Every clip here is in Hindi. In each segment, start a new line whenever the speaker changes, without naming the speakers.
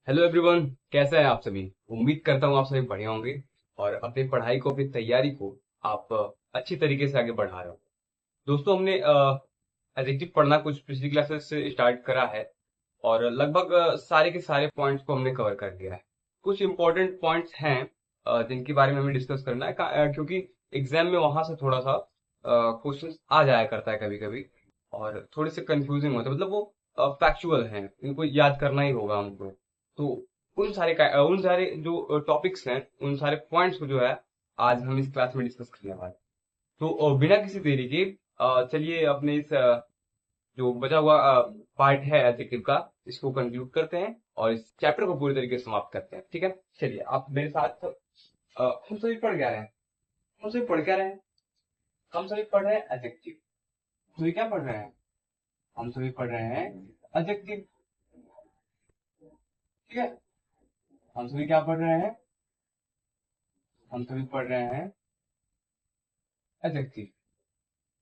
हेलो एवरीवन, कैसे हैं आप सभी। उम्मीद करता हूँ आप सभी बढ़िया होंगे और अपनी पढ़ाई को, अपनी तैयारी को आप अच्छी तरीके से आगे बढ़ा रहे हो। दोस्तों, हमने एडजेक्टिव पढ़ना कुछ पिछली क्लासेस से स्टार्ट करा है और लगभग सारे के सारे पॉइंट्स को हमने कवर कर लिया है। कुछ इंपॉर्टेंट पॉइंट्स हैं जिनके बारे में हमें डिस्कस करना है क्योंकि एग्जाम में वहां से थोड़ा सा क्वेश्चंस आ जाया करता है कभी कभी और थोड़े से कंफ्यूजिंग होते हैं, मतलब वो फैक्चुअल हैं, इनको याद करना ही होगा हमको। तो उन सारे जो टॉपिक्स हैं, उन सारे पॉइंट्स को जो है आज हम इस क्लास में डिस्कस करने वाले हैं। तो बिना किसी देरी के चलिए अपने इस जो बचा हुआ पार्ट है एडजेक्टिव का, इसको कंक्लूड करते हैं और इस चैप्टर को पूरी तरीके से समाप्त करते हैं। ठीक है, चलिए आप मेरे साथ हम सभी पढ़ क्या रहे हैं। हम सभी पढ़ क्या रहे हैं। हम सभी पढ़ रहे हैं एडजेक्टिव। सभी क्या पढ़ रहे हैं। हम सभी पढ़ रहे हैं एडजेक्टिव। ठीक है, हम सभी क्या पढ़ रहे हैं। हम सभी पढ़ रहे हैं एडजेक्टिव।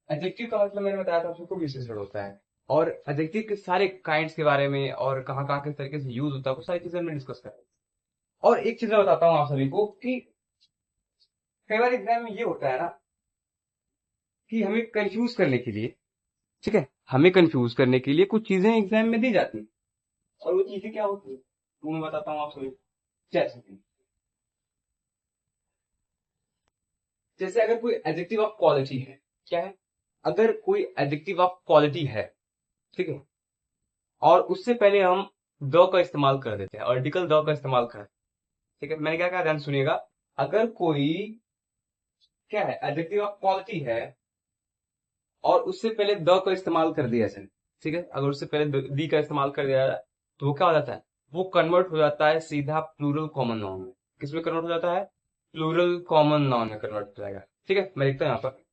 एडजेक्टिव का मतलब मैंने बताया था आपको विशेषण होता है और एडजेक्टिव के सारे काइंड्स के बारे में और कहाँ कहाँ किस तरीके से यूज होता है वो सारी चीजें हमने डिस्कस कर। और एक चीज मैं बताता हूँ आप सभी को कि कई बार एग्जाम में ये होता है ना कि हमें कंफ्यूज करने के लिए, ठीक है, हमें कंफ्यूज करने के लिए कुछ चीजें एग्जाम में दी जाती हैं। और वो चीजें क्या होती है वो मैं बताता हूँ आप सभी को। जैसे जैसे अगर कोई एडजेक्टिव ऑफ क्वालिटी है, क्या है, अगर कोई एडजेक्टिव ऑफ क्वालिटी है, ठीक है, और उससे पहले हम द का इस्तेमाल कर देते हैं, आर्टिकल द का इस्तेमाल कर, ठीक है, मैंने क्या कहा, ध्यान सुनिएगा। अगर कोई क्या है एडजेक्टिव ऑफ क्वालिटी है और उससे पहले द का इस्तेमाल कर दिया जाए, ठीक है, अगर उससे पहले दी का इस्तेमाल कर दिया जाए तो वो क्या हो जाता है, वो कन्वर्ट हो जाता है सीधा प्लूरल कॉमन नाउन में। किसमें कन्वर्ट हो जाता है, प्लूरल कॉमन नाउन में कन्वर्ट हो जाएगा। ठीक है, मैं लिखता हूँ यहाँ पर,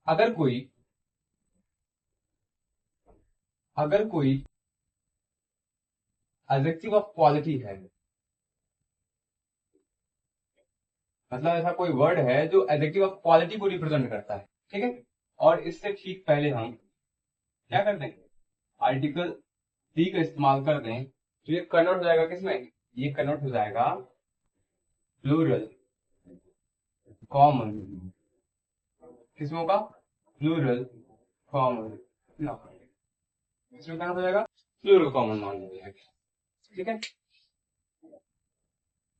अगर कोई अगर कोई एडजेक्टिव ऑफ क्वालिटी है, मतलब ऐसा कोई वर्ड है जो एडजेक्टिव ऑफ क्वालिटी को रिप्रेजेंट करता है, ठीक है, और इससे ठीक पहले हम क्या कर देंगे, आर्टिकल डी का इस्तेमाल कर दें तो ये कन्वर्ट हो जाएगा किसमें, ये कन्वर्ट हो जाएगा प्लूरल कॉमन। किसमें होगा, प्लूरल कॉमन नाउन। इसमें कन्वर्ट हो जाएगा प्लूरल कॉमन नाउन हो जाएगा। ठीक है,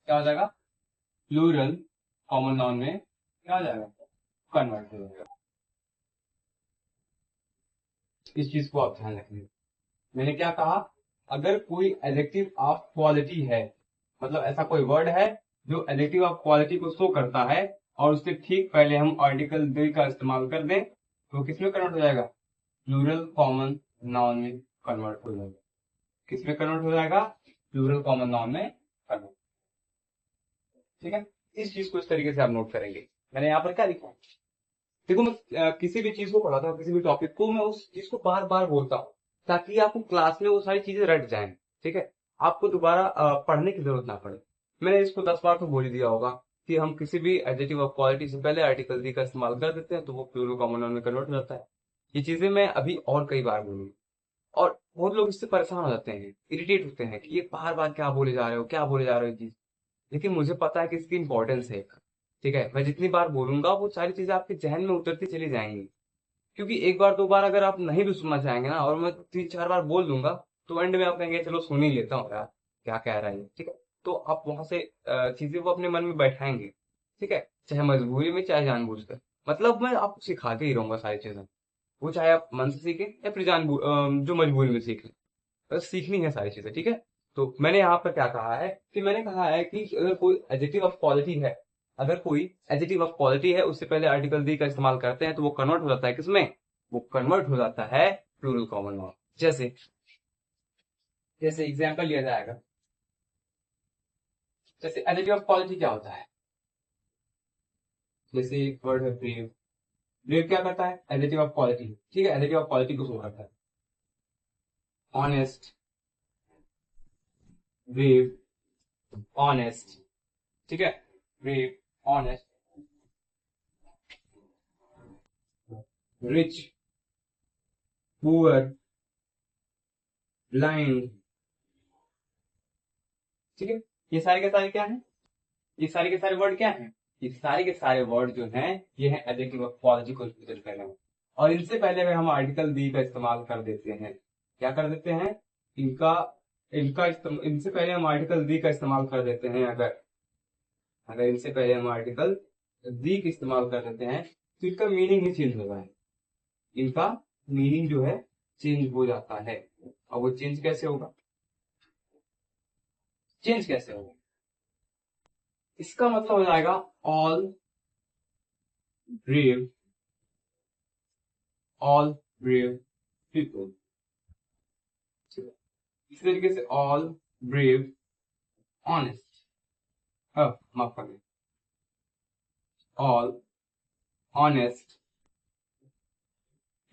क्या हो जाएगा, प्लूरल कॉमन नाउन में क्या हो जाएगा, कन्वर्ट हो जाएगा। इस चीज को आप ध्यान रखिए। मैंने क्या कहा, अगर कोई एडजेक्टिव ऑफ क्वालिटी है, मतलब ऐसा कोई वर्ड है जो एडजेक्टिव ऑफ क्वालिटी को शो करता है और उसके ठीक पहले हम आर्टिकल दे का इस्तेमाल कर दें तो किसमें कन्वर्ट हो जाएगा, प्लूरल कॉमन नाउन में कन्वर्ट हो जाएगा। किसमें कन्वर्ट हो जाएगा, प्लूरल कॉमन नाउन में कन्वर्ट। ठीक है, इस चीज को इस तरीके से आप नोट करेंगे। मैंने यहाँ पर क्या लिखा, देखो मैं किसी भी चीज को पढ़ाता हूँ, किसी भी टॉपिक को मैं उस चीज को बार बार बोलता हूँ ताकि आपको क्लास में वो सारी चीजें रट जाएं। ठीक है, आपको दोबारा पढ़ने की जरूरत ना पड़े। मैंने इसको 10 बार तो बोल ही दिया होगा कि हम किसी भी एडजेक्टिव ऑफ क्वालिटी से पहले आर्टिकल दी का इस्तेमाल कर देते हैं तो वो प्लूरल कॉमन नाउन में कन्वर्ट हो जाता है। ये चीजें मैं अभी और कई बार बोलूंगी और बहुत लोग इससे परेशान हो जाते हैं, इरिटेट होते हैं कि ये बार बार क्या बोले जा रहे हो, क्या बोले जा रहे हो चीज। लेकिन मुझे पता है कि इसकी इंपॉर्टेंस है। ठीक है, मैं जितनी बार बोलूंगा वो सारी चीजें आपके जहन में उतरती चली जाएंगी। क्योंकि एक बार दो बार अगर आप नहीं भी सुनना चाहेंगे ना और मैं 3 4 बार बोल दूंगा तो एंड में आप कहेंगे चलो सुन ही लेता हूँ यार, क्या कह रहा है ये। ठीक है, तो आप वहां से चीजें वो अपने मन में बैठाएंगे। ठीक है, चाहे मजबूरी में चाहे जानबूझकर, मतलब मैं आपको सिखाते ही रहूंगा सारी चीजें, वो चाहे आप मन से सीखें या फिर जो मजबूरी में सीखें, बस सीखनी है सारी चीजें। ठीक है, तो मैंने यहाँ पर क्या कहा है कि मैंने कहा है कि अगर कोई एडजेक्टिव ऑफ क्वालिटी है, अगर कोई एडजेक्टिव ऑफ क्वालिटी है उससे पहले आर्टिकल दी का इस्तेमाल करते हैं तो वो कन्वर्ट हो जाता है किसमें, वो कन्वर्ट हो जाता है प्लूरल कॉमन नाउन। जैसे जैसे एग्जांपल लिया जाएगा, जैसे एडजेक्टिव ऑफ क्वालिटी क्या होता है, जैसे एक वर्ड है ब्रेव। ब्रेव क्या करता है, एडजेक्टिव ऑफ क्वालिटी। ठीक है, एडजेक्टिव ऑफ क्वालिटी को शो करता है। ऑनेस्ट, ब्रेव, ऑनेस्ट, ठीक है, brave, honest, rich, poor, blind. ठीक है, ये सारे के सारे क्या है, ये सारे के सारे वर्ड क्या हैं, ये सारे के सारे वर्ड जो हैं ये है एडजेक्टिव ऑफ क्वालिटी को रिप्रेजेंट कर रहे हैं। और इनसे पहले में हम आर्टिकल दी का इस्तेमाल कर देते हैं। क्या कर देते हैं, इनका इनसे पहले हम आर्टिकल दी का इस्तेमाल कर देते हैं। अगर अगर इनसे पहले हम आर्टिकल दी का इस्तेमाल कर देते हैं तो इनका मीनिंग ही चेंज होगा, इनका मीनिंग जो है चेंज हो जाता है। और वो चेंज कैसे होगा, चेंज कैसे होगा, इसका मतलब हो जाएगा all brave, all brave people. इस तरीके से ऑल ब्रेव ऑनेस्ट, माफ करें, ऑल ऑनेस्ट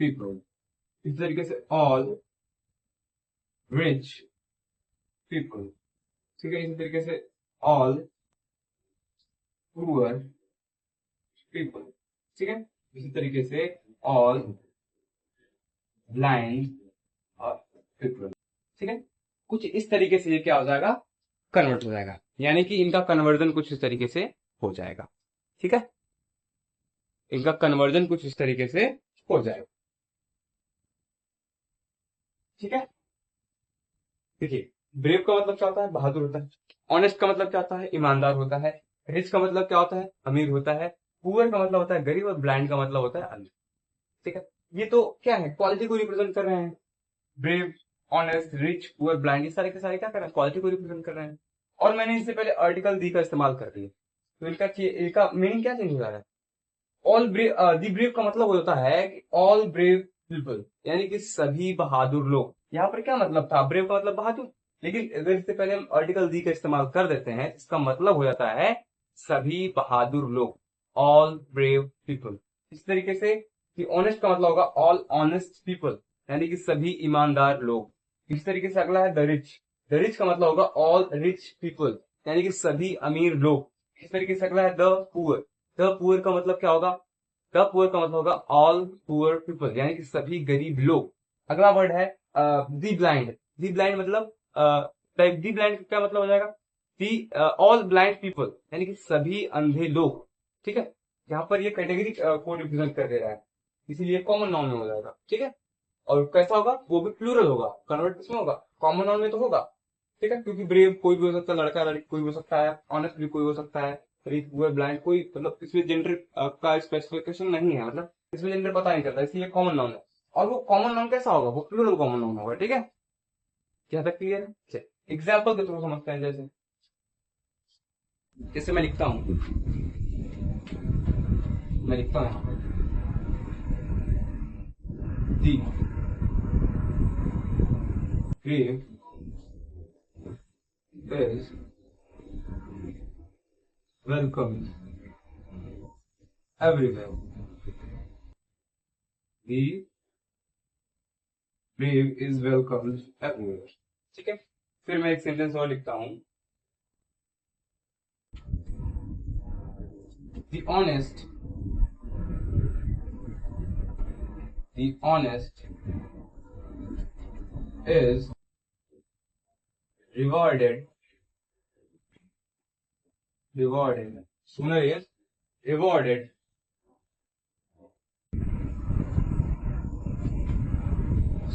पीपल। इस तरीके से ऑल रिच पीपल। ठीक है, इसी तरीके से ऑल पुअर पीपल। ठीक है, इसी तरीके से ऑल ब्लाइंड पीपल। ठीक है, कुछ इस तरीके से ये क्या हो जाएगा, कन्वर्ट हो जाएगा, यानी कि इनका कन्वर्जन कुछ इस तरीके से हो जाएगा। ठीक है, इनका कन्वर्जन कुछ इस तरीके से हो जाएगा। ठीक है, देखिए ब्रेव का मतलब क्या होता है, बहादुर होता है। ऑनेस्ट का मतलब क्या होता है, ईमानदार होता है। रिच का मतलब क्या होता है, अमीर होता है। पुअर का मतलब होता है गरीब, और ब्लाइंड का मतलब होता है अंध। ठीक है, ये तो क्या है, क्वालिटी को रिप्रेजेंट कर रहे हैं। Brave, honest, rich, poor, blind, ये सारे के सारे क्या कर रहे हैं, क्वालिटी को रिप्रेजेंट कर रहे हैं। और मैंने इससे पहले आर्टिकल दी का इस्तेमाल कर दिया, तो इनका मीनिंग क्या चेंज हो रहा है। ऑल ब्रेव, दी ब्रेव का मतलब होता है कि ऑल ब्रेव पीपल, यानी कि सभी बहादुर लोग। यहाँ पर क्या मतलब था, ब्रेव का मतलब बहादुर, लेकिन अगर इससे पहले हम आर्टिकल दी का इस्तेमाल कर देते हैं, इसका मतलब हो जाता है सभी बहादुर लोग, ऑल ब्रेव पीपल। इस तरीके से कि ऑनेस्ट का मतलब होगा ऑल ऑनेस्ट पीपल, यानी कि सभी ईमानदार लोग। इस तरीके से अगला है द रिच। द रिच का मतलब होगा ऑल रिच पीपल, यानी कि सभी अमीर लोग। इस तरीके से अगला है द पुअर। द पुअर का मतलब क्या होगा, द पुअर का मतलब होगा ऑल पुअर पीपल, यानी कि सभी गरीब लोग। अगला वर्ड है दी ब्लाइंड। दी ब्लाइंड मतलब दी ब्लाइंड क्या मतलब हो जाएगा, दी ऑल ब्लाइंड पीपल, यानी कि सभी अंधे लोग। ठीक है, यहाँ पर ये कैटेगरी को रिप्रेजेंट कर दे रहा है, इसीलिए कॉमन नाउन में हो जाएगा। ठीक है, और कैसा होगा, वो भी प्लूरल होगा, कन्वर्ट किसमें होगा, कॉमन नाउन में तो होगा। ठीक है, क्योंकि ब्रेव कोई भी हो सकता है, लड़का लड़की कोई भी हो सकता है, ऑनेस्ट भी कोई हो सकता है, रिच पुअर ब्लाइंड कोई, मतलब इसमें जेंडर का स्पेसिफिकेशन नहीं है, मतलब इसमें जेंडर पता नहीं चलता, इसलिए कॉमन नाउन है। और वो कॉमन नाउन कैसा होगा, वो प्लूरल कॉमन नाउन होगा। ठीक है, क्या तक क्लियर है। एग्जाम्पल के थ्रू समझते हैं। जैसे जैसे मैं लिखता हूँ यहाँ पर दी grave is welcomed everywhere. The brave is welcomed everywhere. ठीक है, फिर मैं एक सेंटेंस और लिखता हूँ। The honest, the honest is rewarded, rewarded. Sooner is rewarded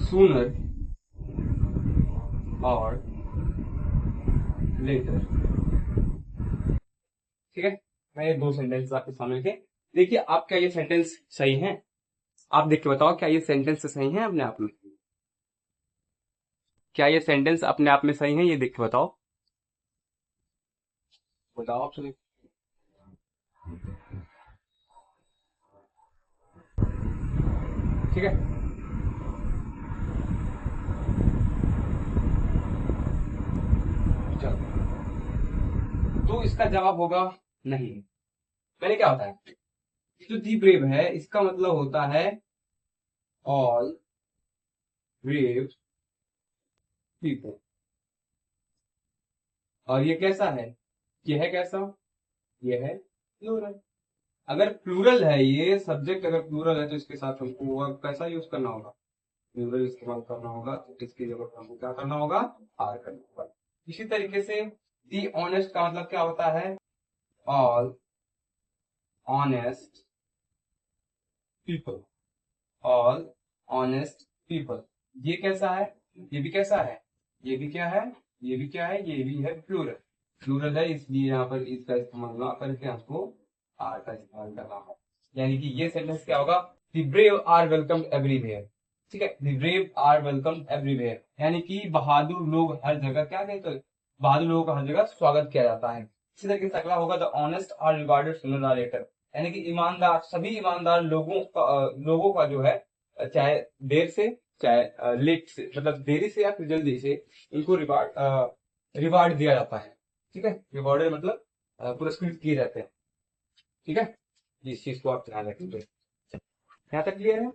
sooner or later. ठीक है, मैं ये दो सेंटेंस आपके सामने लिखे। देखिए आप क्या ये सेंटेंस सही है, आप देख के बताओ क्या ये सेंटेंस सही है अपने आप में, क्या ये सेंटेंस अपने आप में सही है, ये देख के बताओ, बताओ आप सभी। ठीक है, चलो, तो इसका जवाब होगा नहीं। मैंने क्या बताया, जो दी ब्रेव है इसका मतलब होता है ऑल ब्रेव पीपल। और ये कैसा है, ये है कैसा, ये है प्लूरल। अगर प्लूरल है, ये सब्जेक्ट अगर प्लूरल है तो इसके साथ हमको वर्ब कैसा यूज करना होगा, प्लूरल इस्तेमाल करना होगा, तो इसकी जगह हमको क्या करना होगा, आर करना होगा। इसी तरीके से दी ऑनेस्ट का मतलब क्या होता है, all honest people, all honest people. ये कैसा है, ये भी कैसा है, ये भी क्या है, ये भी क्या है, ये भी है प्लूरल। प्लूरल है इसलिए यहाँ पर इसका इस्तेमाल ना करके हमको आर का इस्तेमाल करना है। यानी कि ये सेंटेंस क्या होगा, the brave are welcome everywhere. ठीक है, the brave are welcome everywhere, यानी कि बहादुर लोग हर जगह क्या कहते हैं, बहादुर लोगों का हर जगह स्वागत किया जाता है। इसी तरीके से अगला होगा the honest are regarded sooner or later, यानी कि ईमानदार, सभी ईमानदार लोगों का जो है, चाहे देर से चाहे लेट से, मतलब देरी से या फिर जल्दी से, इनको रिवार्ड दिया जाता है। ठीक है, रिवॉर्डेड मतलब पुरस्कृत किए जाते हैं। ठीक है, इस चीज को आप ध्यान रखेंगे। यहाँ तक क्लियर है,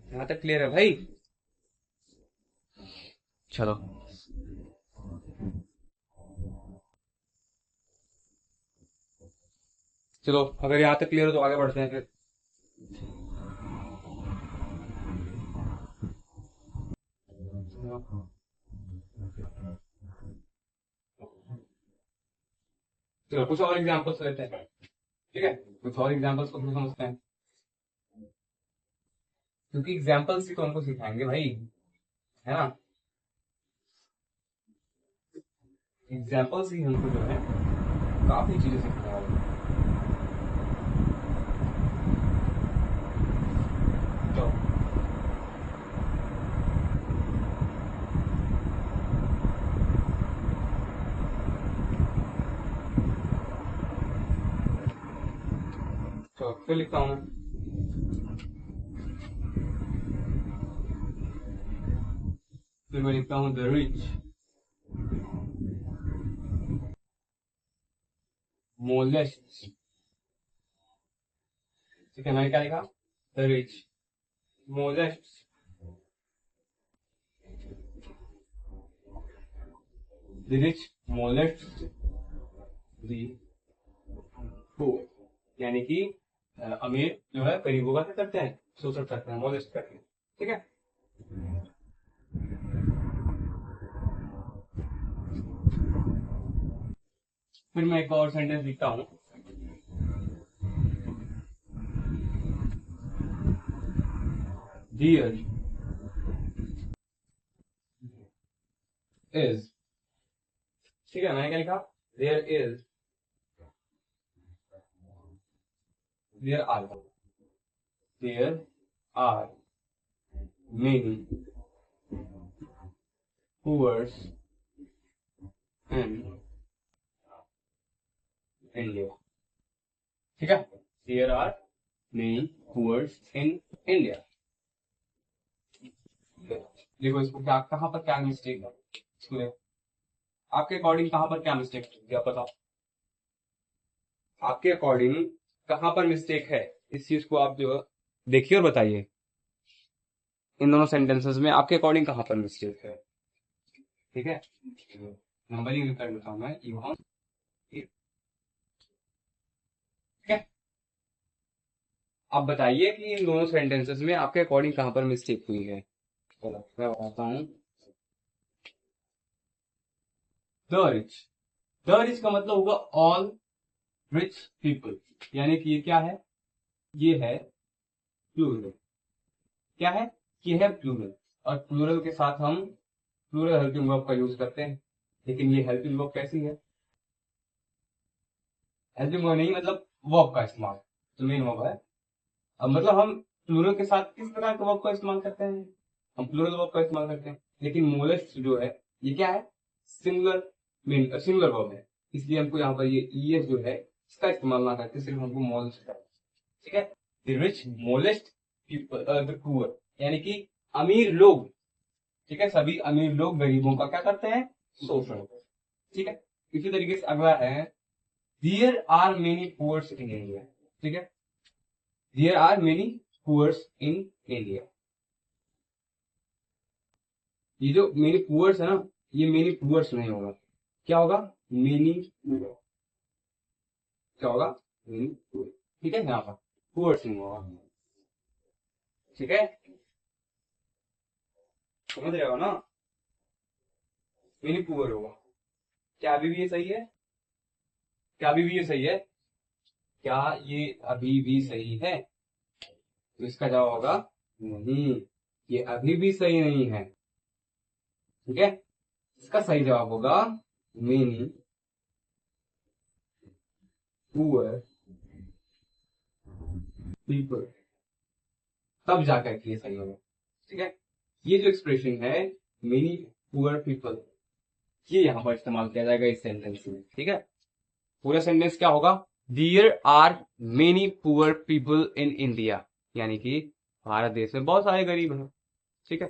यहाँ तक क्लियर है भाई। चलो, चलो अगर यहाँ तक क्लियर हो तो आगे बढ़ते हैं फिर। चलो कुछ और एग्जांपल्स लेते हैं। ठीक है, कुछ और एग्जांपल्स को फिर समझते हैं, क्योंकि एग्जांपल्स ही तो हमको सिखाएंगे भाई, है ना। एग्जांपल्स ही हमको जो है काफी चीजें सीखने वाले हैं। तो फिर लिखता हूँ मैं, फिर मैं लिखता हूँ द रिच मोलेस्ट। ठीक है, मैंने क्या लिखा, the rich molest the rich molest the poor, यानी कि अमीर जो है गरीबों का क्या करते हैं, शोषण करते हैं, मोलेस्ट करते हैं। ठीक है, फिर मैं एक और सेंटेंस लिखता हूँ, डियर इज। ठीक है, मैंने क्या लिखा, there is, there are, there are many poors in India. ठीक है, there are many poors in India. देखो इसको क्या, कहाँ पर क्या मिस्टेक है, इसको आपके अकॉर्डिंग कहाँ पर क्या मिस्टेक है, आप बताओ, आपके अकॉर्डिंग कहाँ पर मिस्टेक है, इस चीज को आप जो देखिए और बताइए, इन दोनों सेंटेंसेस में आपके अकॉर्डिंग कहाँ पर मिस्टेक है। ठीक है, नंबरिंग कर लेता हूँ मैं, इवन। ठीक है, आप बताइए कि इन दोनों सेंटेंसेस में आपके अकॉर्डिंग कहाँ पर मिस्टेक हुई है। चलो मैं बताता हूँ, द रिच, द रिच का मतलब होगा ऑल रिच पीपल, यानी कि ये क्या है, ये है प्लूरल, क्या है, ये है प्लूरल, और प्लूरल के साथ हम प्लूरल हेल्पिंग वर्ब का यूज करते हैं। लेकिन ये हेल्पिंग वर्ब कैसी है, हेल्पिंग वर्ब नहीं, मतलब वर्ब का इस्तेमाल, जो मेन वर्ब है। अब मतलब हम प्लूरल के साथ किस तरह के वर्ब का इस्तेमाल करते हैं, हम प्लूरल वर्ब का इस्तेमाल करते हैं। लेकिन मोलेस्ट जो है ये क्या है, सिंगुलर मेन सिंगुलर वर्ब है, इसलिए हमको यहाँ पर ये ईएस जो है इसका इस्तेमाल ना करके सिर्फ हमको मोलेस्ट करना है। ठीक है, the rich molest people the poor, यानी कि अमीर लोग, ठीक है, सभी अमीर लोग गरीबों का क्या करते हैं, शोषण। ठीक है, इसी तरीके से अगला है, there are many poors in India. ठीक है, there are many poors in India, ये जो मेनी पुअर्स है ना, ये मेनी पुअर्स नहीं होगा, क्या होगा, मेनी पुअर, क्या होगा, मेनी पुअर। ठीक है, यहाँ पर पुअर्स नहीं होगा। ठीक है, समझ रहे हो ना, मेनी पुअर होगा। क्या अभी भी ये सही है? क्या अभी भी ये सही है? क्या ये अभी भी सही है? तो इसका जवाब होगा नहीं, ये अभी भी सही नहीं है। ठीक है, इसका सही जवाब होगा मेनी पुअर पीपल, तब जाकर के ये सही होगा। ठीक है, ये जो एक्सप्रेशन है मेनी पुअर पीपल, ये यहां पर इस्तेमाल किया जाएगा इस सेंटेंस में। ठीक है, पूरा सेंटेंस क्या होगा? There are many poor people in India, यानी कि भारत देश में बहुत सारे गरीब हैं। ठीक है,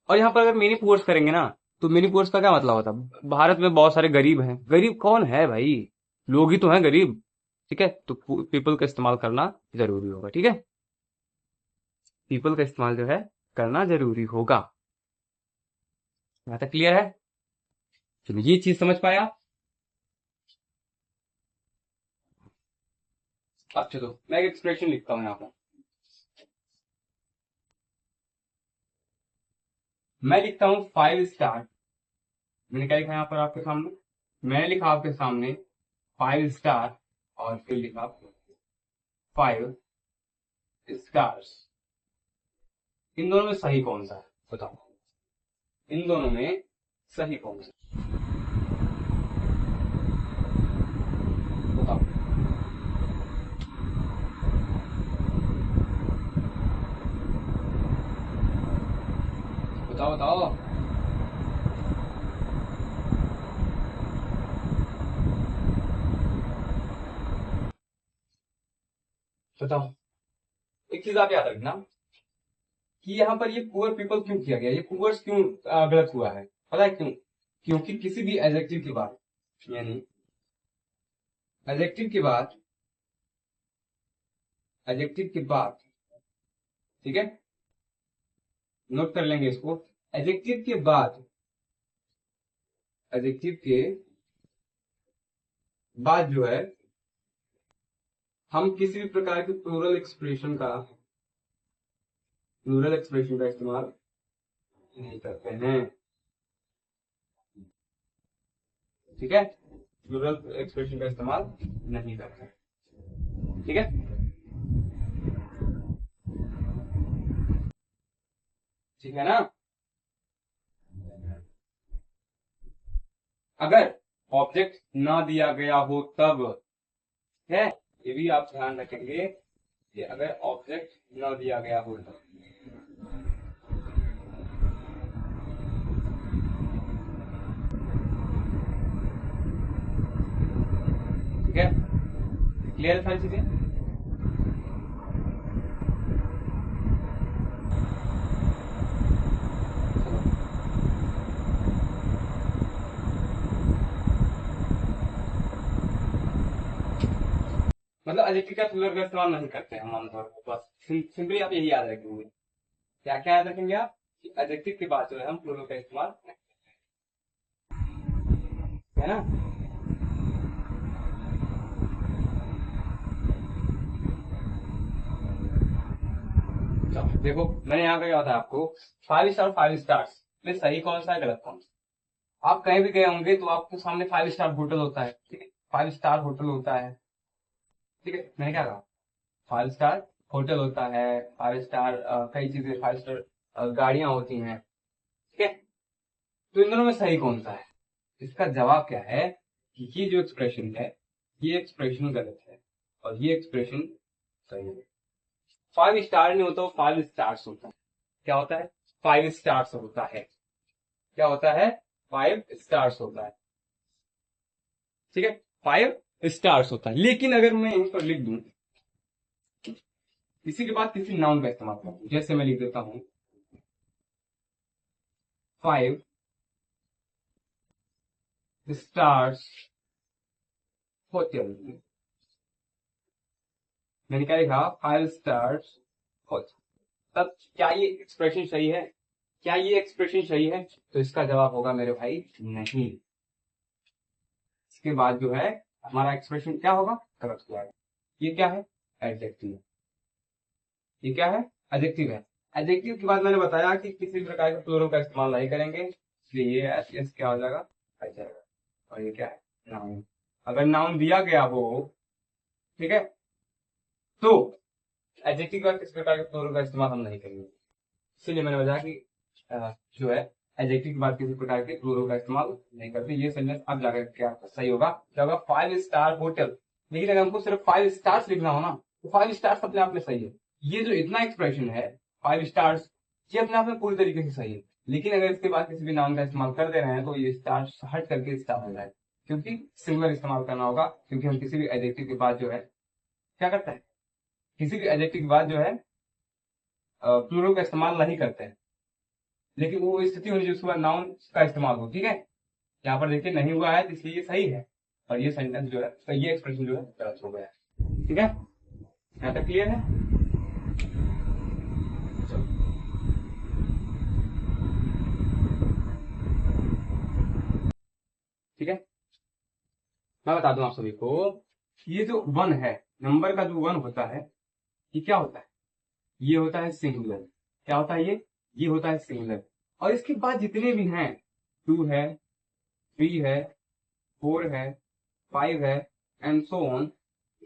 और यहाँ पर अगर मेनी पुअर्स करेंगे ना, तो मेनी पुअर्स का क्या मतलब होता है? भारत में बहुत सारे गरीब हैं। गरीब कौन है भाई? लोग ही तो हैं गरीब। ठीक है, तो पीपल का इस्तेमाल करना जरूरी होगा। ठीक है, पीपल का इस्तेमाल जो है करना जरूरी होगा। यहाँ तक क्लियर है? चलो, ये चीज समझ पाया? अब चलो मैं एक एक्सप्रेशन लिखता हूं यहाँ पर। मैं लिखता हूं 5 स्टार। मैंने क्या लिखा यहाँ पर आपके सामने? मैंने लिखा आपके सामने 5 स्टार, और फिर लिखा 5 स्टार्स। इन दोनों में सही कौन सा है बताओ? इन दोनों में सही कौन सा बताओ? बताओ बताओ। बताओ। एक चीज आप याद रखना कि यहाँ पर ये पुअर पीपल क्यों किया गया, ये पुअर्स क्यों गलत हुआ है, पता है क्यों? क्योंकि किसी भी एडजेक्टिव के बाद, यानी एडजेक्टिव के बाद, एडजेक्टिव के बाद, ठीक है, नोट कर लेंगे इसको। एडजेक्टिव के बाद, एडजेक्टिव के बाद जो है, हम किसी भी प्रकार के प्लूरल एक्सप्रेशन का इस्तेमाल नहीं करते हैं। ठीक है, प्लूरल एक्सप्रेशन का इस्तेमाल नहीं करते। ठीक है, ठीक है ना? अगर ऑब्जेक्ट ना दिया गया हो तब, है, ये भी आप ध्यान रखेंगे कि अगर ऑब्जेक्ट ना दिया गया हो तब। ठीक है, क्लियर है सारी चीजें? मतलब एडजेक्टिव का प्लूरल का इस्तेमाल नहीं करते हैं हम आमतौर पर, बस सिंपली आप यही याद रखेंगे। क्या क्या याद रखेंगे आप? कि एडजेक्टिव के बाद जो है हम प्लूरल का इस्तेमाल नहीं करते, है ना? चलो देखो, मैंने यहाँ पे क्या बताया आपको, 5 स्टार 5 स्टार्स में सही कौन सा है, गलत कौन सा? आप कहीं भी गए होंगे तो आपके सामने 5 स्टार होटल होता है, ठीक है, 5 स्टार होटल होता है। ठीक है, मैंने क्या कहा? 5 स्टार होटल होता है, 5 स्टार कई चीजें, 5 स्टार गाड़ियां होती हैं। ठीक है, तो इन दोनों में सही कौन सा है? इसका जवाब क्या है कि ये जो एक्सप्रेशन है, ये एक्सप्रेशन गलत है और ये एक्सप्रेशन सही है। 5 स्टार नहीं होता, वो 5 स्टार्स होता है। क्या होता है? 5 स्टार्स होता है। क्या होता है? 5 स्टार्स होता है। ठीक है, 5 स्टार्स होता है। लेकिन अगर मैं इन पर लिख दूं, किसी के बाद किसी नाउन का इस्तेमाल करूं, जैसे मैं लिख देता हूं 5 स्टार्स होटल। मैंने क्या लिखा? 5 स्टार्स होटल। तब क्या ये एक्सप्रेशन सही है? क्या ये एक्सप्रेशन सही है? तो इसका जवाब होगा मेरे भाई नहीं। इसके बाद जो है हमारा एक्सप्रेशन क्या होगा? गलत हो जाएगा। ये क्या है? एडजेक्टिव। ये क्या है? एडजेक्टिव है। एडजेक्टिव के बाद मैंने बताया कि किसी भी प्रकार के प्लूरल का इस्तेमाल नहीं करेंगे, इसलिए ये एस क्या हो जाएगा, आ जाएगा। और ये क्या है, नाउन। अगर नाउन दिया गया हो, ठीक है, तो एडजेक्टिव के बाद किसी प्रकार के प्लूरल का इस्तेमाल हम नहीं करेंगे। इसीलिए मैंने बताया कि जो है एडजेक्टिव के बाद किसी प्रकार के प्लूरल का इस्तेमाल नहीं करते। ये सेंटेंस अब जाकर क्या सही होगा, क्या होगा, 5 स्टार होटल। लेकिन अगर हमको सिर्फ 5 स्टार्स लिखना हो ना, तो 5 स्टार्स अपने आप में सही है। ये जो इतना एक्सप्रेशन है 5 स्टार्स, ये अपने आप में पूरी तरीके से सही है। लेकिन अगर इसके बाद किसी भी नाउन का इस्तेमाल कर दे रहे हैं तो ये स्टार हट करके स्टार हो जाए, क्योंकि सिंगुलर इस्तेमाल करना होगा। क्योंकि हम किसी भी एडजेक्टिव के बाद जो है क्या करते हैं, किसी भी एडजेक्टिव के बाद जो है प्लूरल का इस्तेमाल नहीं करते हैं। लेकिन वो स्थिति होनी चाहिए उसके बाद नाउन का इस्तेमाल हो, ठीक है। यहाँ पर देखिए नहीं हुआ है, तो इसलिए ये सही है, और ये सेंटेंस जो है, तो ये एक्सप्रेशन जो है गलत हो गया है, ठीक है। यहाँ तक क्लियर है। चलो, ठीक है, मैं बता दूं आप सभी को, ये जो वन है, नंबर का जो वन होता है, ये क्या होता है, ये होता है सिंगुलर। क्या होता है ये होता है सिंगुलर। और इसके बाद जितने भी हैं, 2 है, 3 है, 4 है, 5 है, एंड सो ऑन,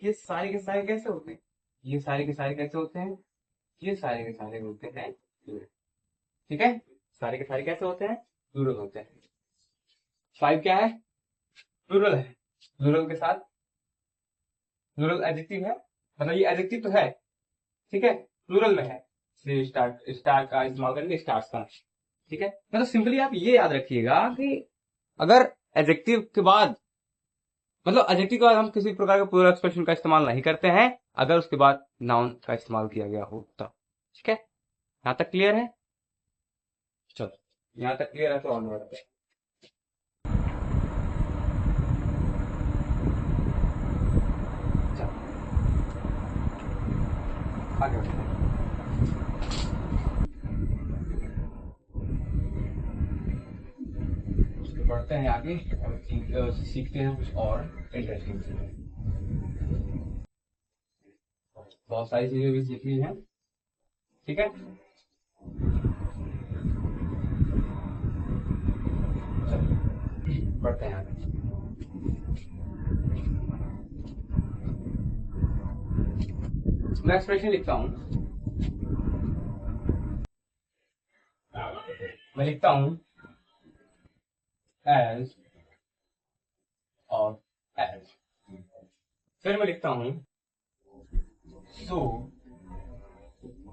ये सारे के सारे कैसे होते हैं, ये सारे के सारे कैसे होते हैं, ये सारे के सारे होते हैं प्लूरल, ठीक है। सारे के सारे कैसे होते हैं, प्लूरल होते हैं। 5 क्या है, प्लूरल है। प्लूरल के साथ प्लूरल एडजेक्टिव है, मतलब ये एडजेक्टिव तो है, ठीक है, प्लूरल में है, इसलिए स्टार का इस्तेमाल करेंगे, स्टार्स का, ठीक है। मतलब सिंपली आप ये याद रखिएगा कि अगर एडजेक्टिव के बाद, मतलब एडजेक्टिव के बाद हम किसी प्रकार के प्लूरल एक्सप्रेशन का इस्तेमाल नहीं करते हैं, अगर उसके बाद नाउन का इस्तेमाल किया गया हो तब, ठीक है। यहां तक क्लियर है। चलो, यहां तक क्लियर है तो ऑन बढ़ते हैं। चलो, आगे बढ़ते हैं। बढ़ते हैं आगे और सीखते हैं कुछ और इंटरेस्टिंग चीजें। बहुत सारी चीजें भी सीखनी है, ठीक है। चलो, बढ़ते हैं आगे। मैं एक्सप्रेशन लिखता हूं, मैं लिखता हूं एज और एज, फिर मैं लिखता हूं सो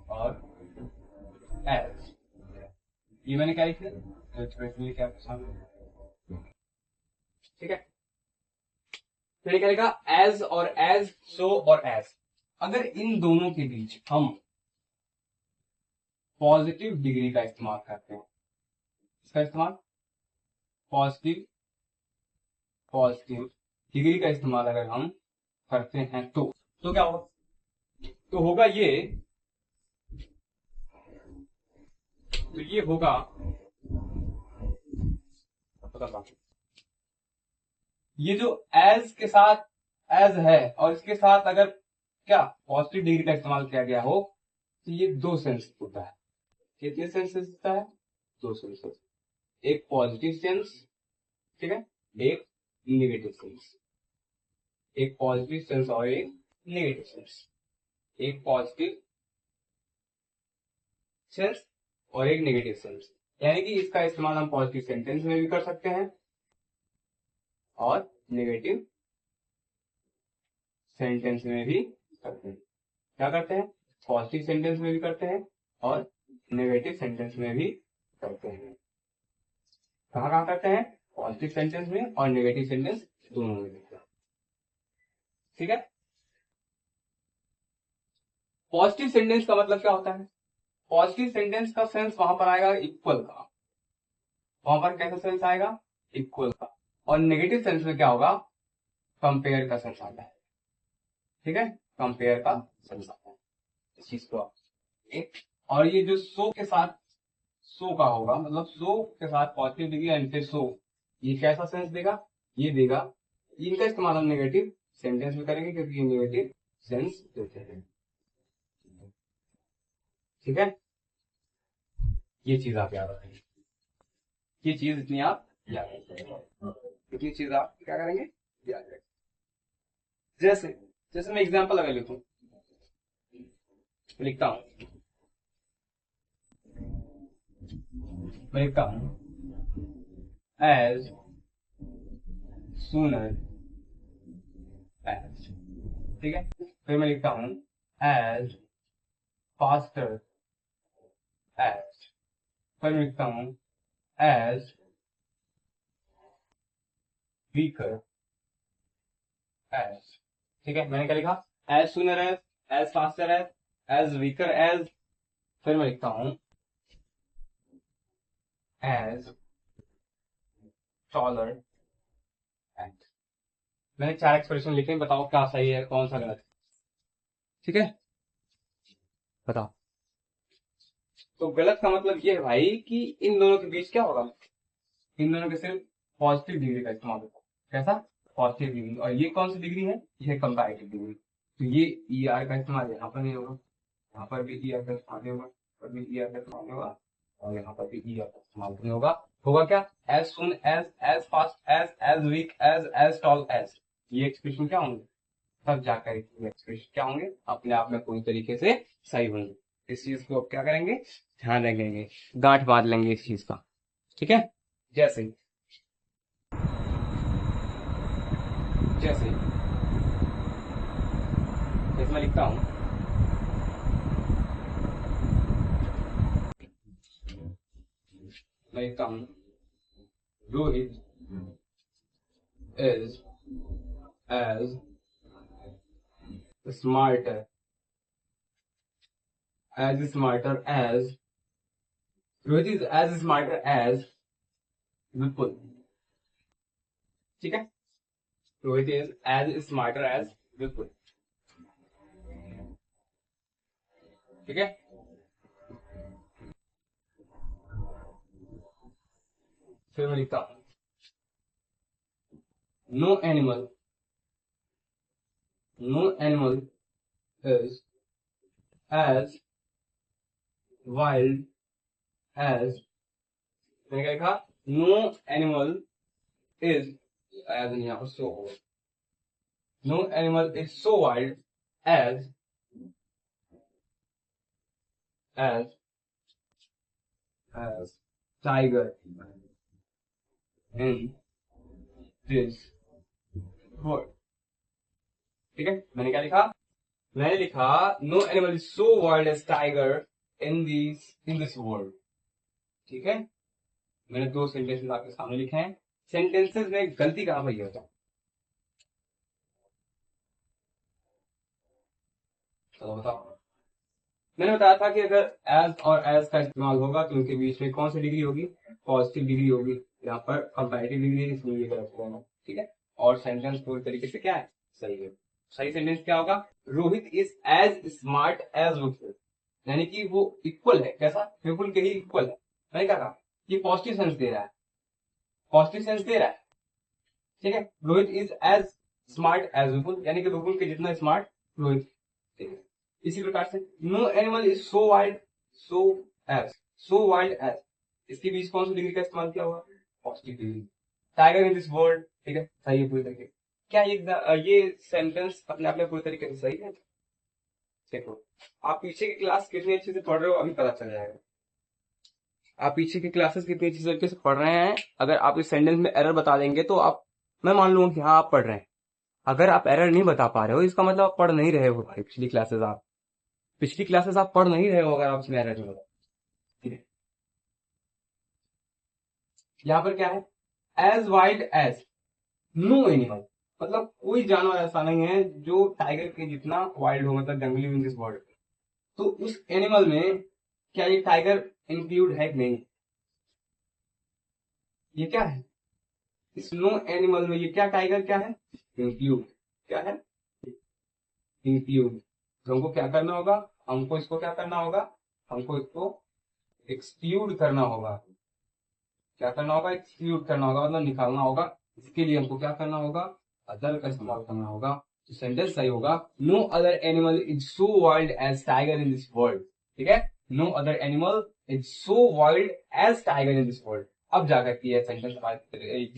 और एज। ये मैंने क्या लिखा, एक्सप्रेशन लिखा आपके सामने, ठीक है। फिर क्या लिखा, एज और एज, सो और एज। अगर इन दोनों के बीच हम पॉजिटिव डिग्री का इस्तेमाल करते हैं, इसका इस्तेमाल पॉजिटिव पॉजिटिव डिग्री का इस्तेमाल अगर हम करते हैं तो क्या होगा, तो होगा ये, तो ये होगा, ये जो एज के साथ एज है और इसके साथ अगर क्या पॉजिटिव डिग्री का इस्तेमाल किया गया हो, तो ये 2 सेंस होता है। कितने सेंसेस होता है, 2 सेंसेस। एक पॉजिटिव सेंस, ठीक है, एक नेगेटिव सेंस। एक पॉजिटिव सेंस और एक नेगेटिव सेंस। एक पॉजिटिव सेंस और एक नेगेटिव सेंस। यानी कि इसका इस्तेमाल हम पॉजिटिव सेंटेंस में भी कर सकते हैं और नेगेटिव सेंटेंस में भी करते हैं। क्या करते हैं, पॉजिटिव सेंटेंस में भी करते हैं और नेगेटिव सेंटेंस में भी करते हैं। कहाँ कहाँ करते हैं, पॉजिटिव सेंटेंस में और नेगेटिव सेंटेंस दोनों में करते हैं, ठीक है। पॉजिटिव सेंटेंस का मतलब क्या होता है, पॉजिटिव सेंटेंस का सेंस वहां पर आएगा इक्वल का, वहां पर कैसा सेंस आएगा, इक्वल का। और नेगेटिव सेंस में क्या होगा, कंपेयर का सेंस आता है, ठीक है, कंपेयर का सेंस आता है। इस चीज को आप एक, और ये जो सो के साथ सो का होगा, मतलब सो के साथ पॉजिटिव डिग्री एंड फिर सो, ये कैसा सेंस देगा, ये देगा। इनका इस्तेमाल हम नेगेटिव सेंटेंस में करेंगे क्योंकि ये नेगेटिव सेंस देते हैं, ठीक है। ये चीज आप याद रखेंगे, ये चीज इतनी आप याद रखेंगे, ये चीज आप क्या करेंगे, याद रखेंगे। जैसे जैसे मैं एग्जांपल लगा लेता हूँ, लिखता हूँ, मैं लिखता हूँ एज सूनर एज, ठीक है। फिर मैं लिखता हूँ एज फास्टर एज, फिर मैं लिखता हूँ एज वीकर एज, ठीक है। मैंने क्या लिखा, as sooner as faster as weaker as, फिर मैं लिखता हूँ एज टॉलर एज। मैंने 4 एक्सप्रेशन लिखे, बताओ क्या सही है कौन सा गलत है, ठीक है, बताओ। तो गलत का मतलब ये है भाई कि इन दोनों के बीच क्या होगा, इन दोनों के सिर्फ पॉजिटिव डिग्री का इस्तेमाल होगा। कैसा, पॉजिटिव डिग्री। और ये कौन सी डिग्री है, ये कंपैरेटिव डिग्री। तो ये ई आर का इस्तेमाल यहाँ पर नहीं होगा, यहाँ पर भी ई आर का इस्तेमाल नहीं होगा, यहाँ पर भी ई आर का इस्तेमाल नहीं होगा, और यहाँ पर भी ई आर का इस्तेमाल नहीं होगा। होगा क्या, as soon as fast as weak as tall as. ये एक्सप्रेशन क्या होंगे, तब जाकर ये एक्सप्रेशन क्या होंगे, अपने आप में पूरी तरीके से सही होंगे। इस चीज को आप क्या करेंगे, ध्यान रखेंगे, गांठ बांध लेंगे इस चीज का, ठीक है। जैसे जैसे जैसे मैं लिखता हूं, मैं लिखता हूं Rohit is as smarter as Rohit is as smarter as Vipul, ठीक है। Rohit is as smarter as Vipul, ठीक है। फिर मैं लिखता हूं no animal is as wild as, मैंने क्या लिखा, नो एनिमल इज एज यहाँ पर so, no animal is so wild as as as tiger in this world, ठीक है। मैंने क्या लिखा, मैंने लिखा no animal is so wild as tiger in this world, ठीक है। मैंने 2 सेंटेंसेस आपके सामने लिखे हैं। सेंटेंसेस में गलती कहां पर होता है, चलो बताओ। मैंने बताया था कि अगर एज और एज का इस्तेमाल होगा तो उनके बीच में कौन सी डिग्री होगी, पॉजिटिव डिग्री होगी। यहाँ पर कंपैरेटिव डिग्री है, इसलिए ये गलत होगा, ठीक है। और सेंटेंस पूरी तरीके से क्या है, सही है। सही सेंटेंस क्या होगा, Rohit is as smart as Vipul, यानी कि वो इक्वल है, कैसा, विपुल के ही इक्वल है। मैंने क्या कहा, ये पॉजिटिव सेंस दे रहा है, पॉजिटिव सेंस दे रहा है, ठीक है। Rohit is as smart as Vipul, यानी कि विपुल के जितना स्मार्ट रोहित, ठीक है। इसी प्रकार से no animal is so wild, so so wild as, इसके बीच कौन सी डिग्री का इस्तेमाल किया हुआ, positive degree. Tiger in this world, ठीक है, सही है पूरी तरीके। क्या ये सेंटेंस अपने आप में पूरी तरीके से सही है। देखो, आप पीछे की क्लास कितनी अच्छे से पढ़ रहे हो अभी पता चल जाएगा, आप पीछे की क्लासेस कितनी अच्छी तरीके से पढ़ रहे हैं। अगर आप इस सेंटेंस में एरर बता देंगे तो आप, मैं मान लूंगा कि हाँ आप पढ़ रहे हैं। अगर आप एरर नहीं बता पा रहे हो, इसका मतलब आप पढ़ नहीं रहे हो भाई। पिछली क्लासेस आप पढ़ नहीं रहे हो अगर आप इसमें एरर नहीं बता, ठीक है। यहाँ पर क्या है, as wild as no animal, मतलब कोई जानवर ऐसा नहीं है जो टाइगर के जितना वाइल्ड हो, मतलब जंगली इन दिस वर्ल्ड। तो उस एनिमल में क्या ये टाइगर इंक्लूड है कि नहीं, ये क्या है, इस नो एनिमल में ये क्या टाइगर क्या है, इंक्लूड, क्या है, इंक्लूड। तो हमको क्या करना होगा, हमको इसको क्या करना होगा, हमको इसको एक्सक्लूड करना होगा। क्या करना होगा, एक्सक्लूड करना होगा, मतलब निकालना होगा। इसके लिए हमको क्या करना होगा, अदर का इस्तेमाल करना होगा। तो सेंटेंस सही होगा, no other animal is so wild as tiger in this world, ठीक है। No other animal is so wild as tiger in this world. अब जाकर के ये सेंटेंस